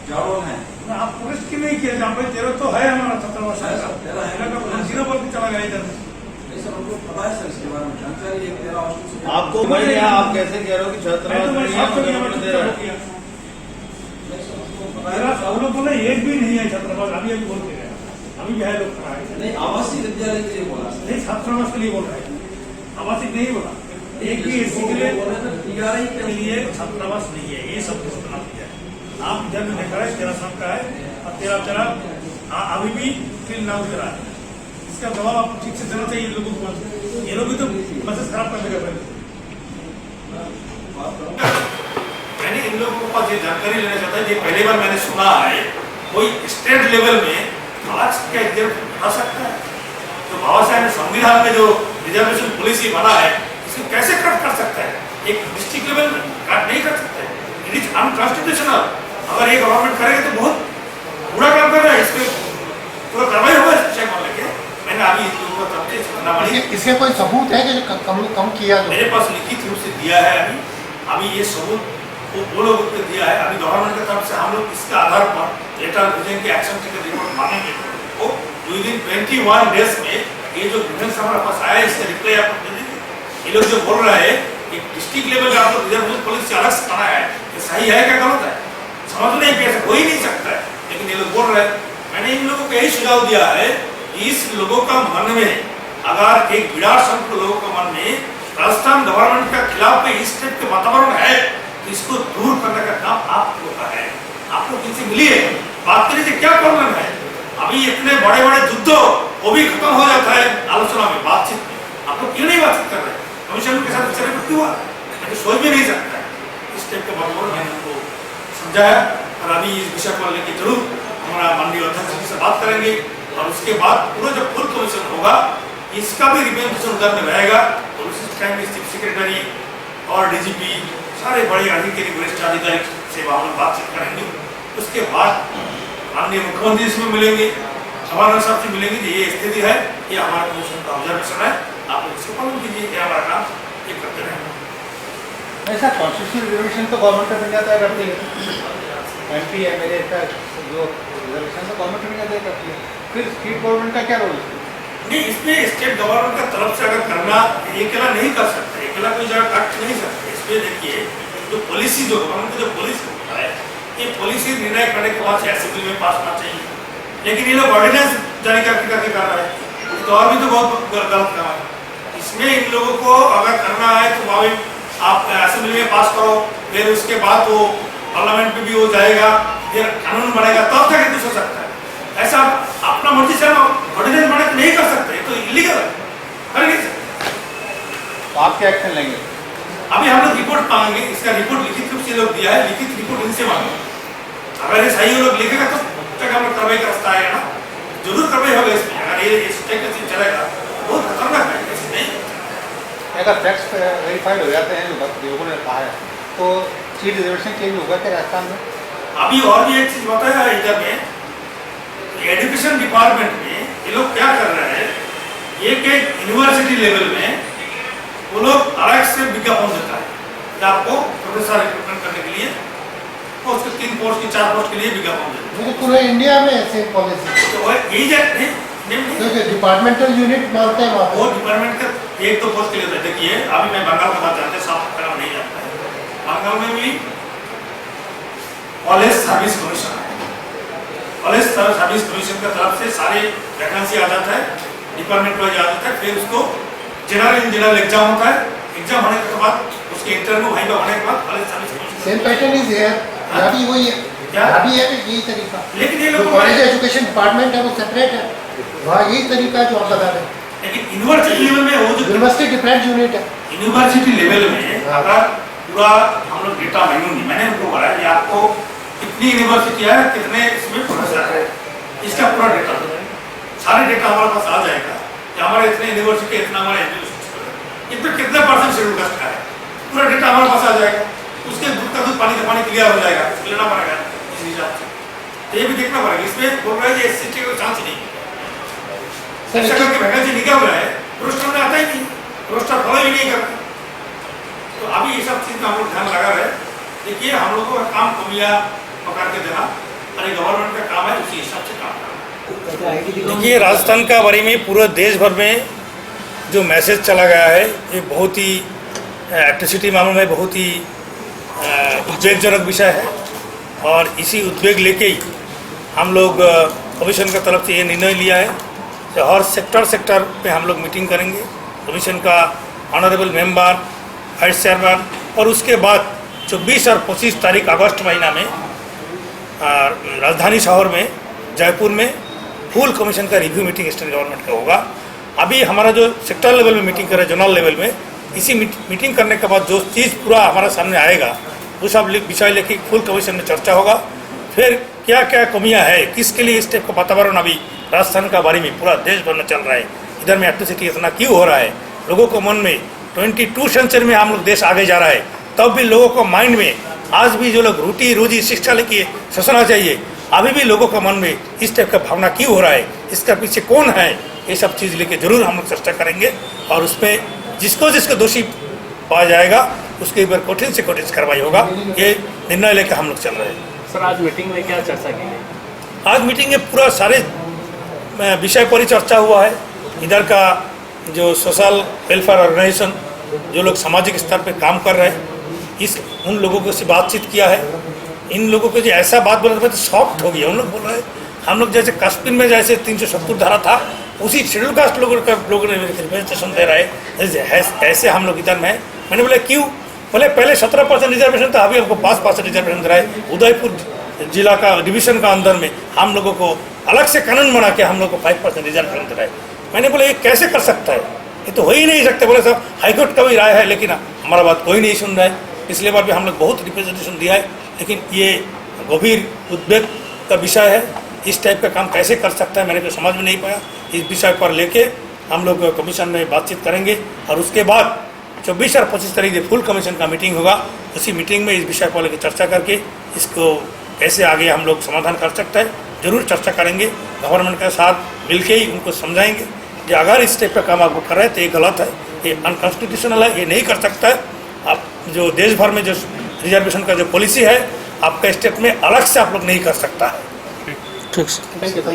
जाड़ो है आप पुलिस की नहीं किया जहाँ पे तेरह तो है हमारा छात्रावास है सर, तेरह है। जीरो पर भी चला गया इधर। नहीं सर, हमको पता है सर इसके बारे में जानकारी है। 13 हॉस्टल से आपको भाई यहाँ आप कैसे कह रहे हो कि छात्रावास मैं नहीं है, साफ कर दिया, मतलब मैं दे चुपचाप रहा हो है। गया। नहीं सर, हमको पता मेरा है। सब लोग बोले एक भी नहीं है छात्रावास, अभी अभी बोल के गया, अभी भी है लोग खड़ा है। नहीं, आवासीय विद्यालय के लिए बोला सर। नहीं छात्रावास के लिए बोल रहे हैं, आवासिक नहीं बोला। एक भी एसी के लिए बोल रहे थे DRI के लिए छात्रावास नहीं है, ये सब कुछ बना दिया है। आप इधर में देखा है 13 साल का है और 13 अभी भी फिल ना उतरा है। इसका जवाब आप ठीक से देना चाहिए लोगों को। ये लोग भी तो मैसेज खराब कर देगा पहले। मैंने इन लोगों को पास ये जानकारी लेना चाहता है, ये पहली बार मैंने सुना है कोई स्टेट लेवल में आज का एग्जाम आ सकता है। तो बाबा साहब ने संविधान में जो रिजर्वेशन पॉलिसी बना है इसको कैसे कट कर सकता है? एक डिस्ट्रिक्ट लेवल में कट नहीं कर सकता है। It is unconstitutional. अगर ये गवर्नमेंट करेगा तो बहुत बुरा काम कर रहा है। इसके पूरा कार्रवाई होगा शिक्षा को लेके। मैंने अभी इस लोगों को तब से करना पड़ी। इसके कोई सबूत है कि जो कम किया तो? मेरे पास लिखित रूप से दिया है। अभी ये सबूत वो लोग को दिया है। अभी गवर्नमेंट की तरफ से हम लोग इसके आधार पर लेटर भेजेंगे कि एक्शन टेकन रिपोर्ट मांगेंगे। वो विदिन 21 डेज में ये जो ग्रीवेंस हमारे पास आया इसका रिप्लाई आपको दे देंगे। ये लोग जो बोल रहे हैं कि डिस्ट्रिक्ट लेवल का आपको रिजर्वेशन पॉलिसी अलग से बनाया है, ये सही है क्या गलत है समझ नहीं कैसे हो ही नहीं सकता है। लेकिन ये लोग बोल रहे हैं। मैंने इन लोगों को यही सुझाव दिया है कि इस लोगों का मन में अगर एक विराट संख्यक लोगों का मन में राजस्थान गवर्नमेंट के खिलाफ में इस टाइप के वातावरण है तो इसको दूर करने का काम आप लोगों का है। आप लोग इनसे मिलिए, बात करिए क्या प्रॉब्लम है। अभी इतने बड़े बड़े युद्ध वो भी खत्म हो जाता है आलोचना में, बातचीत में। आप लोग क्यों नहीं बातचीत कर रहे? कमीशन के साथ चले क्यों हुआ? मैं तो सोच भी नहीं सकता है। इस टाइप के वातावरण मैंने उनको समझाया और अभी इस विषय को लेकर जरूर हमारा माननीय अध्यक्ष जी से बात करेंगे और उसके बाद पूरा जब फुल कमीशन होगा इसका भी रिप्रेजेंटेशन उधर में रहेगा और उसी टाइम में चीफ सेक्रेटरी और डीजीपी सारे बड़े अधिकारी वरिष्ठ अधिकारी से हम लोग बातचीत करेंगे। उसके बाद माननीय मुख्यमंत्री इसमें मिलेंगे, गवर्नर साहब से मिलेंगे कि ये स्थिति है, ये हमारा कमीशन का ऑब्जर्वेशन है, आप लोग इसको पालन कीजिए, ये हमारा काम ये करते रहेंगे। ऐसा कॉन्स्टिट्यूशनल रिजर्वेशन तो गवर्नमेंट ऑफ इंडिया तय करती है। MP MLA का जो रिजर्वेशन तो गवर्नमेंट ऑफ इंडिया तय करती है, फिर स्टेट गवर्नमेंट का क्या रोल है? नहीं, इसमें स्टेट गवर्नमेंट का तरफ से अगर करना अकेला नहीं कर सकते, अकेला कोई जगह काट नहीं सकते। इसमें देखिए जो पॉलिसी जो गवर्नमेंट का जो पॉलिसी होता है ये पॉलिसी निर्णय करने के बाद असेंबली में पास होना चाहिए। लेकिन ये लोग ऑर्डिनेंस जारी करके कर रहा है तो और भी तो बहुत गलत काम है। इसमें इन लोगों को अगर करना है तो भाई आप असेंबली में पास करो, फिर उसके बाद वो पार्लियामेंट में भी हो जाएगा, फिर कानून बनेगा, तब तक कुछ हो सकता है। ऐसा अपना मर्जी से ऑर्डिनेंस बना नहीं कर सकते, तो इलीगल है, कर नहीं सकते। तो आप क्या एक्शन लेंगे? अभी हम लोग रिपोर्ट मांगेंगे, इसका रिपोर्ट लिखित रूप से लोग दिया है, लिखित रिपोर्ट इनसे मांगेंगे। अगर ये सही लोग लिखेगा तो तक हम लोग कार्रवाई का रास्ता आएगा ना, जरूर कार्रवाई होगा इसमें। अगर ये इस टाइप का चीज चलेगा बहुत खतरनाक है। ऐसे नहीं अगर फैक्ट्स वेरीफाइड हो जाते हैं जो लोगों ने कहा है तो सीट रिजर्वेशन चेंज होगा क्या राजस्थान में? अभी और भी एक चीज बताया है इधर में, एजुकेशन डिपार्टमेंट में ये लोग क्या कर रहे हैं, एक यूनिवर्सिटी लेवल में वो लोग अलग से विज्ञापन देता है कि आपको प्रोफेसर रिक्रूटमेंट करने के लिए पोस्ट 3 पोस्ट की 4 पोस्ट के लिए विज्ञापन देते हैं। पूरे इंडिया में ऐसे पॉलिसी तो यही नहीं डिपार्टमेंटल यूनिट मानते हैं वहाँ वो डिपार्टमेंट का एक तो पोस्ट के लिए होता है। देखिए अभी मैं बंगाल का बात जानते हैं, साफ तरह नहीं जानता है। बंगाल में भी कॉलेज सर्विस कमीशन है, कॉलेज सर्विस कमीशन की तरफ से सारे वैकेंसी आ जाता है, डिपार्टमेंट वाइज आ जाता है। फिर उसको जनरल एग्जाम होता है, एग्जाम होने के बाद उसके इंटरव्यू भाई होने के बाद college service commission same pattern is here, यहाँ भी वही है, यहाँ भी है यही तरीका। लेकिन ये लोग कॉलेज एजुकेशन डिपार्टमेंट है वो सेपरेट है, वहाँ यही तरीका है जो आप बता रहे हैं। लेकिन यूनिवर्सिटी लेवल में वो जो यूनिवर्सिटी डिफरेंट यूनिट है। यूनिवर्सिटी लेवल में अगर पूरा हम लोग डेटा मैंने उनको बोला कि आपको कितनी यूनिवर्सिटी है, कितने इसमें प्रोफेसर है, इसका पूरा डेटा सारे डेटा हमारे पास आ जाएगा कि हमारे इतने यूनिवर्सिटी इतना हमारे इसमें कितने परसेंट शेड्यूल कास्ट का है, पूरा डेटा हमारे पास आ जाएगा। उसके दूध का दूध पानी का पानी क्लियर हो जाएगा, लेना पड़ेगा इस हिसाब से। तो ये भी देखना पड़ेगा। इसमें बोल रहा है कि SC का चांस नहीं, ऐसा करके वैकेंसी निकल रहा है, रोस्टर में आता ही नहीं, रोस्टर फॉलो ही नहीं कर रहा। तो अभी ये सब चीज का हम लोग ध्यान लगा रहे। देखिए हम लोगों का काम कमियां पकड़ के देना, ये गवर्नमेंट का काम है, उसी हिसाब से काम करना। देखिए, राजस्थान का बारे में पूरे देश भर में जो मैसेज चला गया है, ये बहुत ही इलेक्ट्रिसिटी मामले में बहुत ही उद्वेगजनक विषय है। और इसी उद्वेग लेके ही हम लोग कमीशन की तरफ से ये निर्णय लिया है कि हर सेक्टर पे हम लोग मीटिंग करेंगे। कमीशन का ऑनरेबल मेंबर, वाइस चेयरमैन, और उसके बाद 24 और 25 तारीख अगस्त महीना में राजधानी शहर में जयपुर में फुल कमीशन का रिव्यू मीटिंग स्टेट गवर्नमेंट का होगा। अभी हमारा जो सेक्टर लेवल में मीटिंग कर रहे हैं, जोनल लेवल में, इसी मीटिंग करने के बाद जो चीज़ पूरा हमारा सामने आएगा वो सब विषय लेके फुल कमीशन में चर्चा होगा। फिर क्या क्या कमियां है, किसके लिए इस टाइप का वातावरण अभी राजस्थान का बारे में पूरा देश भर में चल रहा है, इधर में इलेक्ट्रिसिटी इतना क्यों हो रहा है, लोगों को मन में 22 सेंचुरी में हम लोग देश आगे जा रहा है, तब भी लोगों को माइंड में आज भी जो लोग रोटी रोजी शिक्षा लेके सोचना चाहिए, अभी भी लोगों का मन में इस टाइप का भावना क्यों हो रहा है, इसका पीछे कौन है, ये सब चीज़ लेके जरूर हम लोग चर्चा करेंगे। और उसमें जिसको दोषी पाया जाएगा उसके ऊपर कठिन से कठिन कार्रवाई होगा, ये निर्णय लेकर हम लोग चल रहे हैं। सर, आज मीटिंग में क्या चर्चा की गई? आज मीटिंग में पूरा सारे विषय पर ही चर्चा हुआ है। इधर का जो सोशल वेलफेयर ऑर्गेनाइजेशन, जो लोग सामाजिक स्तर पे काम कर रहे हैं, उन लोगों से बातचीत किया है। इन लोगों को जो ऐसा बात बोला था तो सॉफ्ट हो गया। उन लोग बोल रहे हैं हम लोग जैसे कश्मीर में जैसे 370 धारा था, उसी शेड्यूल कास्ट लोगों ने रिप्रेजेंटेशन दे रहे हैं, ऐसे हम लोग इधर में है। मैंने बोला क्यों? बोले पहले 17% रिजर्वेशन था, अभी हमको 5% रिजर्वेशन दे रहा है। उदयपुर जिला का डिवीजन का अंदर में हम लोगों को अलग से कानून बना के हम लोग को 5% रिजर्वेशन दे रहा है। मैंने बोला ये कैसे कर सकता है, ये तो हो ही नहीं सकते। बोले साहब हाईकोर्ट का भी राय है, लेकिन हमारा बात कोई नहीं सुन रहा है। पिछले बार भी हम लोग बहुत रिप्रेजेंटेशन दिया है, लेकिन ये गंभीर उद्वेग का विषय है। इस टाइप का काम कैसे कर सकता है, मैंने तो समझ में नहीं पाया। इस विषय पर लेके हम लोग कमीशन में बातचीत करेंगे और उसके बाद 24 और 25 तारीख से फुल कमीशन का मीटिंग होगा। उसी मीटिंग में इस विषय को लेकर चर्चा करके इसको कैसे आगे हम लोग समाधान कर सकते हैं, जरूर चर्चा करेंगे। गवर्नमेंट के साथ मिलके ही उनको समझाएंगे कि अगर इस टाइप का काम आपको कर रहे हैं तो ये गलत है, ये अनकॉन्स्टिट्यूशनल है, ये नहीं कर सकता है। आप जो देश भर में जो रिजर्वेशन का जो पॉलिसी है आपका स्टेट में अलग से आप लोग नहीं कर सकता है। Thank you.